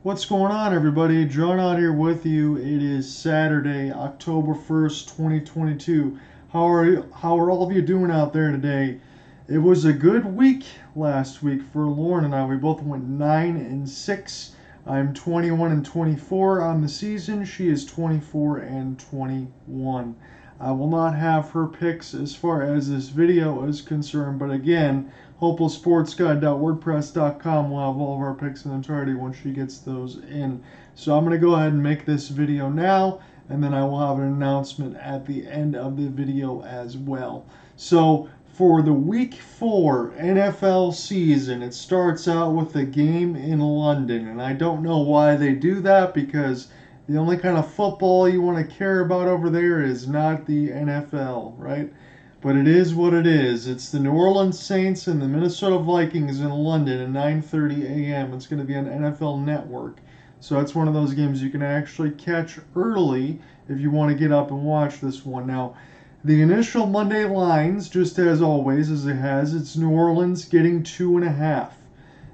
What's going on, everybody? John out here with you. It is Saturday, October 1st, 2022. How are all of you doing out there today? It was a good week last week for Lauren and I. We both went 9-6. I'm 21-24 on the season. She is 24-21. I will not have her picks as far as this video is concerned, but again, hopelesssportsguide.wordpress.com will have all of our picks in entirety once she gets those in. So I'm going to go ahead and make this video now, and then I will have an announcement at the end of the video as well. So for the Week 4 NFL season, it starts out with a game in London, and I don't know why they do that, because the only kind of football you want to care about over there is not the NFL, right? But it is what it is. It's the New Orleans Saints and the Minnesota Vikings in London at 9:30 a.m. It's going to be on NFL Network. So that's one of those games you can actually catch early if you want to get up and watch this one. Now, the initial Monday lines, just as always, as it has, it's New Orleans getting 2.5.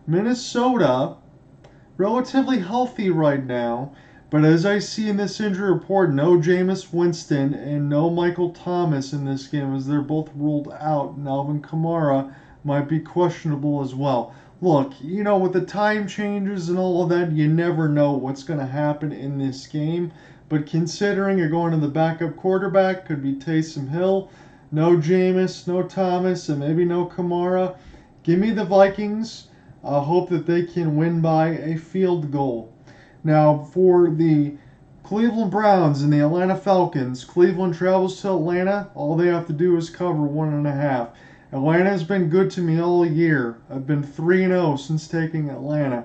Minnesota, relatively healthy right now. But as I see in this injury report, no Jameis Winston and no Michael Thomas in this game, as they're both ruled out. And Alvin Kamara might be questionable as well. Look, with the time changes and all of that, you never know what's going to happen in this game. But considering you're going to the backup quarterback, could be Taysom Hill, no Jameis, no Thomas, and maybe no Kamara. Give me the Vikings. I hope that they can win by a field goal. Now, for the Cleveland Browns and the Atlanta Falcons, Cleveland travels to Atlanta. All they have to do is cover 1.5. Atlanta has been good to me all year. I've been 3-0 since taking Atlanta.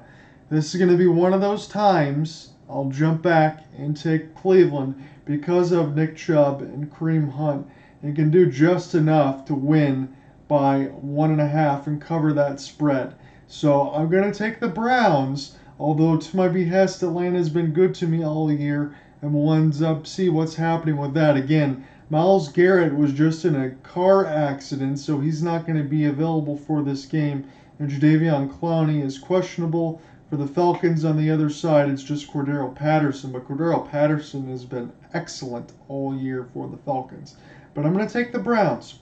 This is going to be one of those times I'll jump back and take Cleveland because of Nick Chubb and Kareem Hunt, and can do just enough to win by 1.5 and cover that spread. So I'm going to take the Browns. Although, to my behest, Atlanta's been good to me all year, and we'll see what's happening with that. Again, Myles Garrett was just in a car accident, so he's not going to be available for this game. And Jadeveon Clowney is questionable. For the Falcons on the other side, it's just Cordero Patterson. But Cordero Patterson has been excellent all year for the Falcons. But I'm going to take the Browns.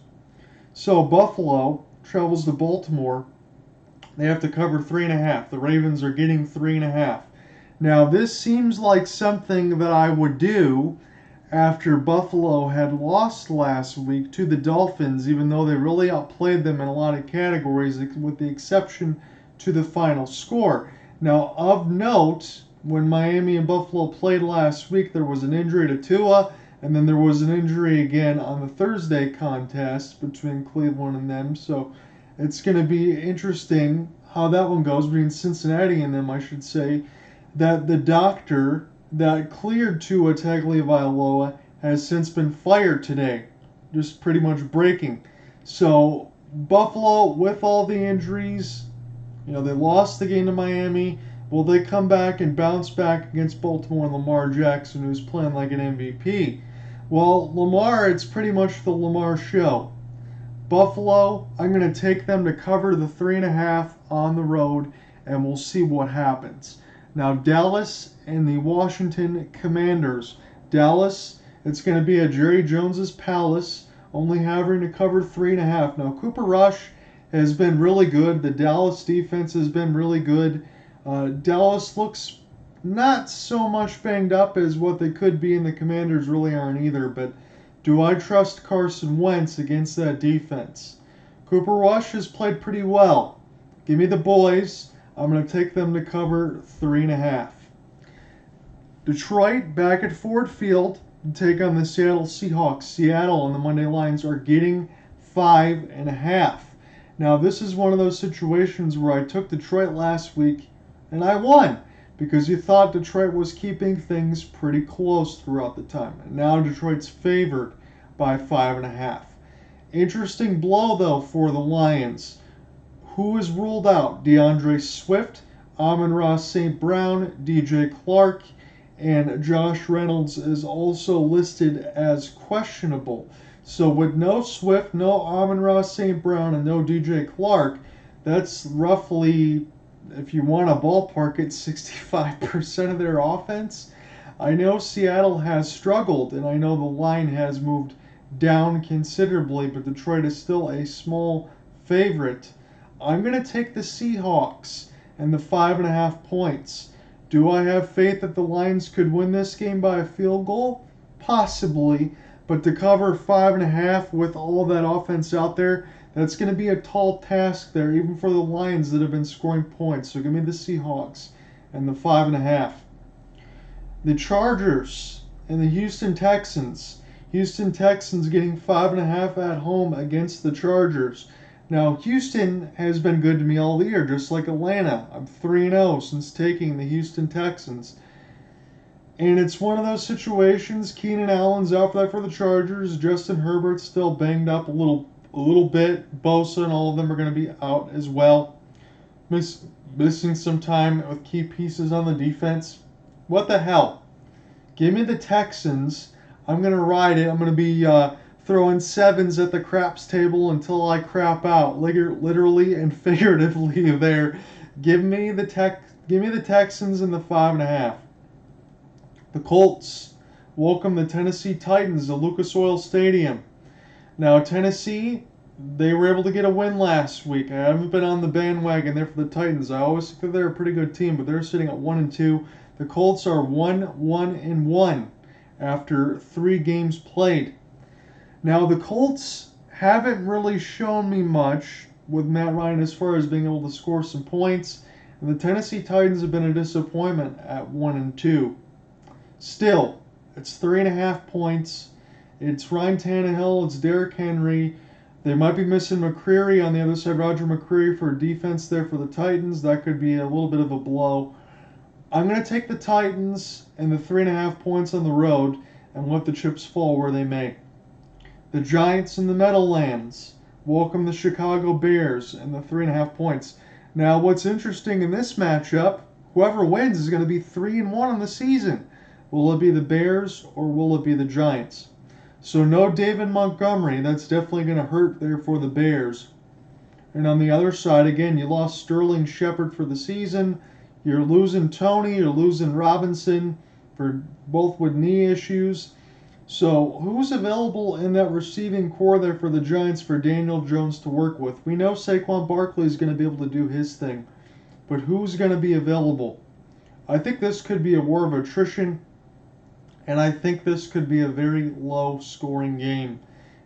So Buffalo travels to Baltimore. They have to cover 3.5. The Ravens are getting 3.5. Now, this seems like something that I would do after Buffalo had lost last week to the Dolphins, even though they really outplayed them in a lot of categories, with the exception to the final score. Now, of note, when Miami and Buffalo played last week, there was an injury to Tua, and then there was an injury again on the Thursday contest between Cleveland and them. So it's going to be interesting how that one goes between Cincinnati and them, I should say. That the doctor that cleared Tua Tagovailoa has since been fired today. Just pretty much breaking. So Buffalo, with all the injuries, they lost the game to Miami. Will they come back and bounce back against Baltimore and Lamar Jackson, who's playing like an MVP? Well, Lamar, it's pretty much the Lamar show. Buffalo, I'm going to take them to cover the 3.5 on the road, and we'll see what happens. Now, Dallas and the Washington Commanders. Dallas, it's going to be at Jerry Jones's Palace, only having to cover 3.5. Now, Cooper Rush has been really good. The Dallas defense has been really good. Dallas looks not so much banged up as what they could be, and the Commanders really aren't either, but do I trust Carson Wentz against that defense? Cooper Rush has played pretty well. Give me the boys. I'm going to take them to cover 3.5. Detroit back at Ford Field to take on the Seattle Seahawks. Seattle on the Monday lines are getting 5.5. Now, this is one of those situations where I took Detroit last week and I won, because you thought Detroit was keeping things pretty close throughout the time. And now Detroit's favored by 5.5. Interesting blow, though, for the Lions. Who is ruled out? DeAndre Swift, Amon-Ra St. Brown, DJ Clark, and Josh Reynolds is also listed as questionable. So with no Swift, no Amon-Ra St. Brown, and no DJ Clark, that's roughly if you want to ballpark it, 65% of their offense. I know Seattle has struggled, and I know the line has moved down considerably, but Detroit is still a small favorite. I'm going to take the Seahawks and the 5.5 points. Do I have faith that the Lions could win this game by a field goal? Possibly, but to cover 5.5 with all of that offense out there, that's going to be a tall task there, even for the Lions that have been scoring points. So give me the Seahawks and the 5.5. The Chargers and the Houston Texans. Houston Texans getting 5.5 at home against the Chargers. Now, Houston has been good to me all year, just like Atlanta. I'm 3-0 since taking the Houston Texans. And it's one of those situations. Keenan Allen's out for the Chargers. Justin Herbert's still banged up a little bit. Bosa and all of them are going to be out as well. Missing some time with key pieces on the defense. What the hell? Give me the Texans. I'm going to ride it. I'm going to be throwing sevens at the craps table until I crap out, literally and figuratively there. Give me the Texans and the 5.5. The Colts welcome the Tennessee Titans to Lucas Oil Stadium. Now, Tennessee, they were able to get a win last week. I haven't been on the bandwagon there for the Titans. I always think they're a pretty good team, but they're sitting at 1-2. The Colts are 1-1 after 3 games played. Now, the Colts haven't really shown me much with Matt Ryan as far as being able to score some points, and the Tennessee Titans have been a disappointment at 1-2. Still, it's 3.5 points. It's Ryan Tannehill. It's Derrick Henry. They might be missing McCreary on the other side, Roger McCreary, for defense there for the Titans. That could be a little bit of a blow. I'm going to take the Titans and the 3.5 points on the road and let the chips fall where they may. The Giants in the Meadowlands welcome the Chicago Bears and the 3.5 points. Now, what's interesting in this matchup, whoever wins is going to be 3-1 on the season. Will it be the Bears or will it be the Giants? So no David Montgomery. That's definitely going to hurt there for the Bears. And on the other side, again, you lost Sterling Shepard for the season. You're losing Tony. You're losing Robinson for both with knee issues. So who's available in that receiving core there for the Giants for Daniel Jones to work with? We know Saquon Barkley is going to be able to do his thing. But who's going to be available? I think this could be a war of attrition. And I think this could be a very low-scoring game.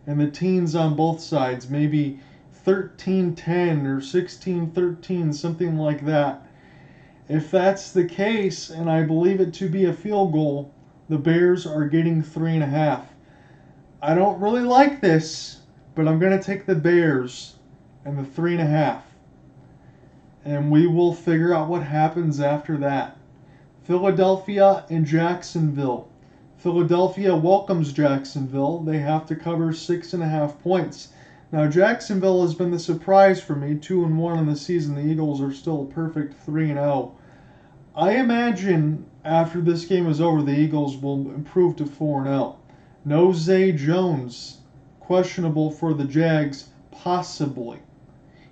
And the teens on both sides, maybe 13-10 or 16-13, something like that. If that's the case, and I believe it to be a field goal, the Bears are getting 3.5. I don't really like this, but I'm going to take the Bears and the 3.5. And we will figure out what happens after that. Philadelphia and Jacksonville. Philadelphia welcomes Jacksonville. They have to cover 6.5 points. Now, Jacksonville has been the surprise for me. 2-1 in the season. The Eagles are still a perfect 3-0. I imagine after this game is over, the Eagles will improve to 4-0. No Zay Jones, questionable for the Jags, possibly.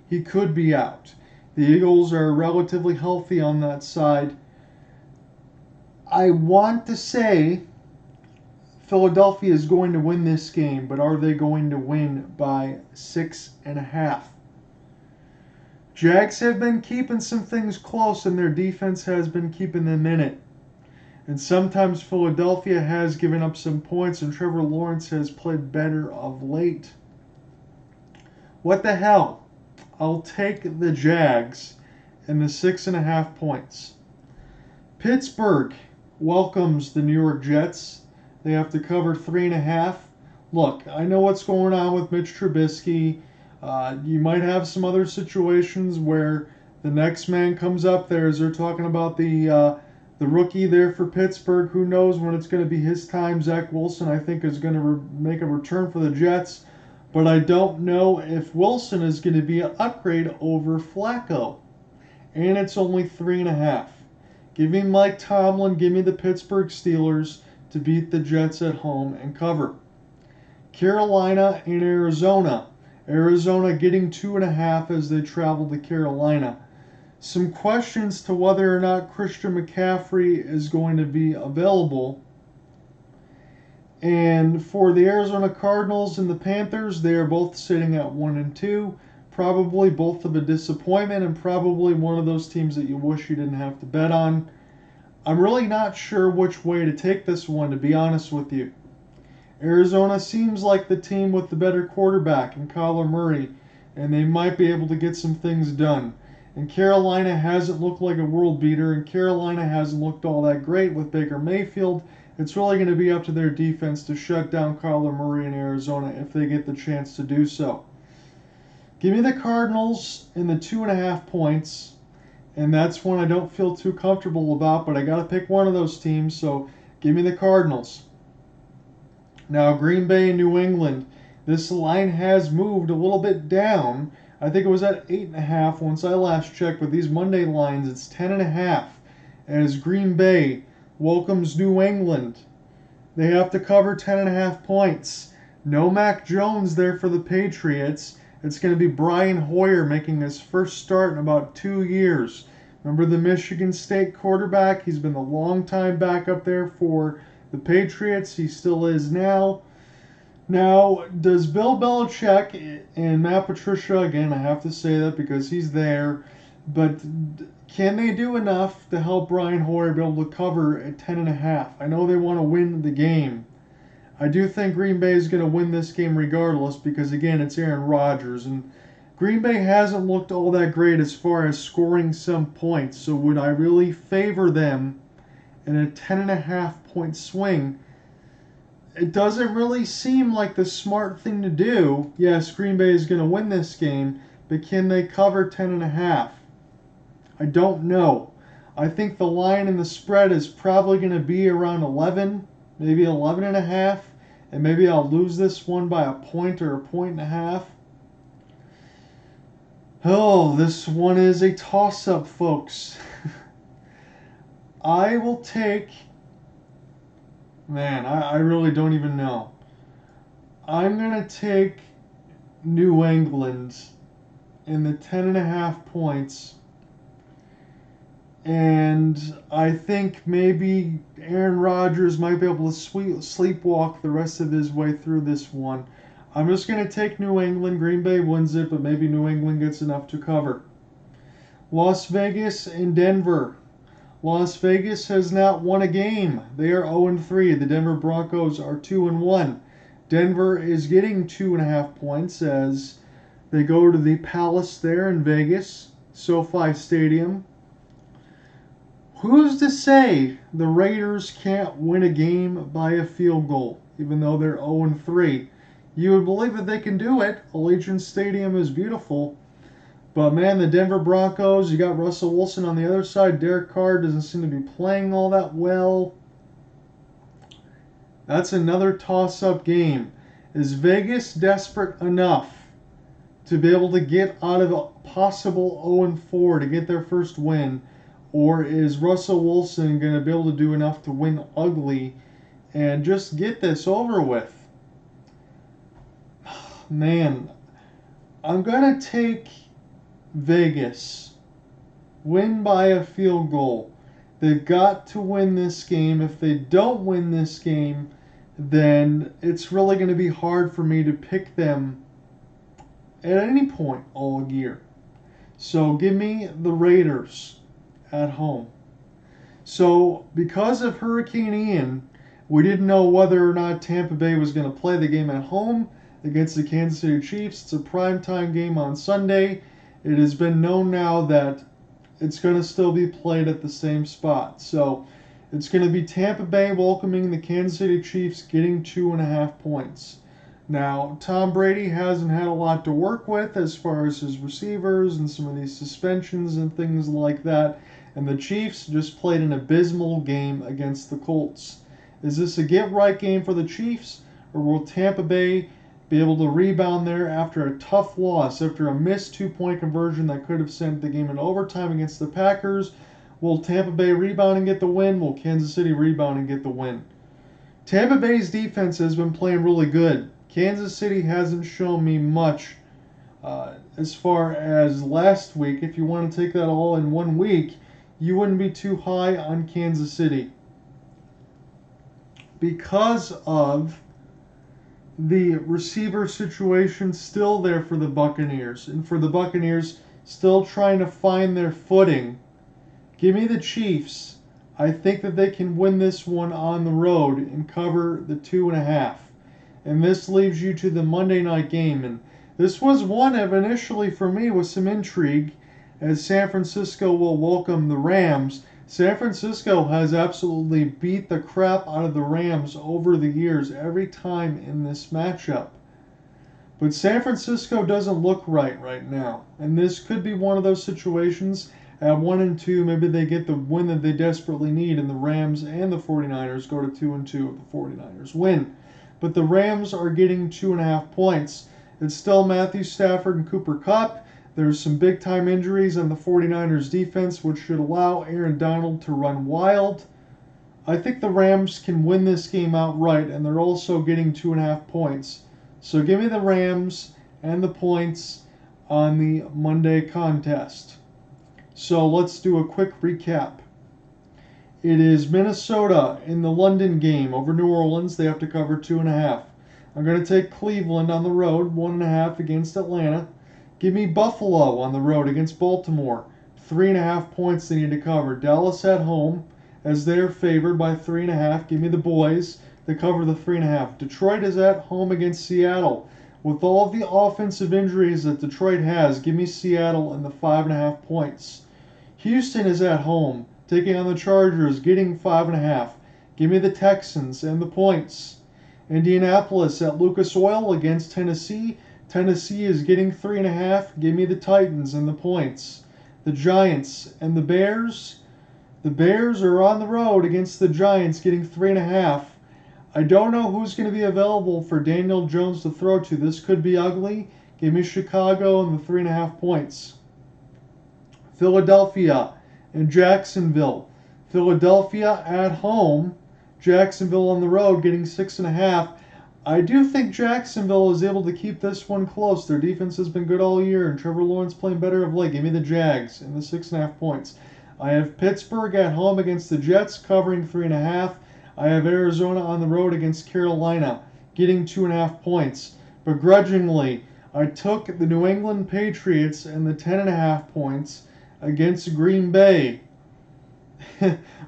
He could be out. The Eagles are relatively healthy on that side. I want to say Philadelphia is going to win this game, but are they going to win by 6.5? Jags have been keeping some things close, and their defense has been keeping them in it. And sometimes Philadelphia has given up some points, and Trevor Lawrence has played better of late. What the hell? I'll take the Jags and the 6.5 points. Pittsburgh welcomes the New York Jets. They have to cover 3.5. Look, I know what's going on with Mitch Trubisky. You might have some other situations where the next man comes up there as they're talking about the rookie there for Pittsburgh. Who knows when it's going to be his time. Zach Wilson, I think, is going to make a return for the Jets. But I don't know if Wilson is going to be an upgrade over Flacco. And it's only 3.5. Give me Mike Tomlin. Give me the Pittsburgh Steelers to beat the Jets at home and cover. Carolina and Arizona. Arizona getting 2.5 as they travel to Carolina. some questions to whether or not Christian McCaffrey is going to be available. And for the Arizona Cardinals and the Panthers, they are both sitting at 1-2. Probably both of a disappointment, and probably one of those teams that you wish you didn't have to bet on. I'm really not sure which way to take this one, to be honest with you. Arizona seems like the team with the better quarterback in Kyler Murray, and they might be able to get some things done. And Carolina hasn't looked like a world beater, and Carolina hasn't looked all that great with Baker Mayfield. It's really going to be up to their defense to shut down Kyler Murray in Arizona if they get the chance to do so. Give me the Cardinals in the 2.5 points, and that's one I don't feel too comfortable about, but I got to pick one of those teams, so give me the Cardinals. Now, Green Bay and New England. This line has moved a little bit down. I think it was at 8.5 once I last checked. With these Monday lines, it's 10.5 as Green Bay welcomes New England. They have to cover 10.5 points. No Mac Jones there for the Patriots. It's going to be Brian Hoyer making his first start in about 2 years. Remember the Michigan State quarterback? He's been the long-time backup there for the Patriots. He still is now. Now, does Bill Belichick and Matt Patricia, again, I have to say that because he's there, but can they do enough to help Brian Hoyer be able to cover at 10.5? I know they want to win the game. I do think Green Bay is going to win this game regardless because, again, it's Aaron Rodgers. And Green Bay hasn't looked all that great as far as scoring some points. So would I really favor them in a 10.5 point swing? It doesn't really seem like the smart thing to do. Yes, Green Bay is going to win this game, but can they cover 10.5? I don't know. I think the line in the spread is probably going to be around 11, maybe 11.5, and maybe I'll lose this one by a point or a point and a half. Oh, this one is a toss-up, folks. I will take... Man, I really don't even know. I'm going to take New England in the 10.5 points. And I think maybe Aaron Rodgers might be able to sleepwalk the rest of his way through this one. I'm just going to take New England. Green Bay wins it, but maybe New England gets enough to cover. Las Vegas and Denver. Las Vegas has not won a game. They are 0-3. The Denver Broncos are 2-1. Denver is getting 2.5 points as they go to the Palace there in Vegas, SoFi Stadium. Who's to say the Raiders can't win a game by a field goal, even though they're 0-3? You would believe that they can do it. Allegiant Stadium is beautiful. But, man, the Denver Broncos, you got Russell Wilson on the other side. Derek Carr doesn't seem to be playing all that well. That's another toss-up game. Is Vegas desperate enough to be able to get out of a possible 0-4 to get their first win? Or is Russell Wilson going to be able to do enough to win ugly and just get this over with? Man, I'm going to take Vegas. Win by a field goal. They've got to win this game. If they don't win this game, then it's really going to be hard for me to pick them at any point all year. So give me the Raiders at home. So because of Hurricane Ian, we didn't know whether or not Tampa Bay was going to play the game at home against the Kansas City Chiefs. It's a primetime game on Sunday. It has been known now that it's going to still be played at the same spot. So it's going to be Tampa Bay welcoming the Kansas City Chiefs, getting 2.5 points. Now, Tom Brady hasn't had a lot to work with as far as his receivers and some of these suspensions and things like that. And the Chiefs just played an abysmal game against the Colts. Is this a get-right game for the Chiefs, or will Tampa Bay be able to rebound there after a tough loss, after a missed 2-point conversion that could have sent the game into overtime against the Packers? Will Tampa Bay rebound and get the win? Will Kansas City rebound and get the win? Tampa Bay's defense has been playing really good. Kansas City hasn't shown me much as far as last week, if you want to take that all in 1 week, you wouldn't be too high on Kansas City because of the receiver situation still there for the Buccaneers, and for the Buccaneers still trying to find their footing. Give me the Chiefs. I think that they can win this one on the road and cover the 2.5. And this leaves you to the Monday night game. And this was one of initially for me with some intrigue, as San Francisco will welcome the Rams. San Francisco has absolutely beat the crap out of the Rams over the years every time in this matchup. But San Francisco doesn't look right now. And this could be one of those situations. At 1-2, maybe they get the win that they desperately need, and the Rams and the 49ers go to 2-2 if the 49ers win. But the Rams are getting 2.5 points. It's still Matthew Stafford and Cooper Kupp. There's some big-time injuries on the 49ers defense, which should allow Aaron Donald to run wild. I think the Rams can win this game outright, and they're also getting 2.5 points. So give me the Rams and the points on the Monday contest. So let's do a quick recap. It is Minnesota in the London game over New Orleans. They have to cover 2.5. I'm going to take Cleveland on the road, 1.5 against Atlanta. Give me Buffalo on the road against Baltimore. 3.5 points they need to cover. Dallas at home, as they are favored by 3.5. Give me the boys to cover the 3.5. Detroit is at home against Seattle. With all of the offensive injuries that Detroit has, give me Seattle and the 5.5 points. Houston is at home, taking on the Chargers, getting 5.5. Give me the Texans and the points. Indianapolis at Lucas Oil against Tennessee. Tennessee is getting 3.5. Give me the Titans and the points. The Giants and the Bears. The Bears are on the road against the Giants, getting 3.5. I don't know who's going to be available for Daniel Jones to throw to. This could be ugly. Give me Chicago and the 3.5 points. Philadelphia and Jacksonville. Philadelphia at home. Jacksonville on the road, getting 6.5. I do think Jacksonville is able to keep this one close. Their defense has been good all year, and Trevor Lawrence playing better of late. Give me the Jags and the 6.5 points. I have Pittsburgh at home against the Jets, covering 3.5. I have Arizona on the road against Carolina, getting 2.5 points. Begrudgingly, I took the New England Patriots and the 10.5 points against Green Bay.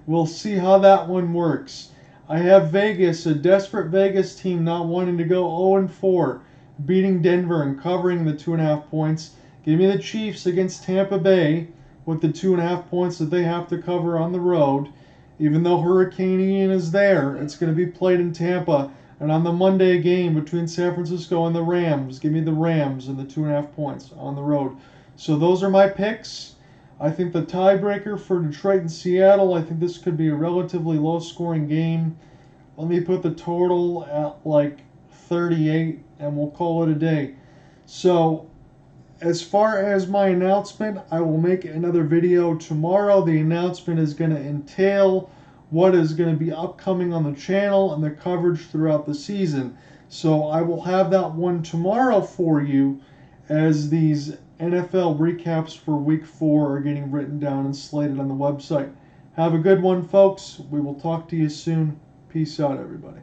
We'll see how that one works. I have Vegas, a desperate Vegas team not wanting to go 0-4, beating Denver and covering the 2.5 points. Give me the Chiefs against Tampa Bay with the 2.5 points that they have to cover on the road. Even though Hurricane Ian is there, it's going to be played in Tampa. And on the Monday game between San Francisco and the Rams, give me the Rams and the 2.5 points on the road. So those are my picks. I think the tiebreaker for Detroit and Seattle, I think this could be a relatively low-scoring game. Let me put the total at like 38, and we'll call it a day. So as far as my announcement, I will make another video tomorrow. The announcement is going to entail what is going to be upcoming on the channel and the coverage throughout the season. So I will have that one tomorrow for you, as these NFL recaps for Week 4 are getting written down and slated on the website. Have a good one, folks. We will talk to you soon. Peace out, everybody.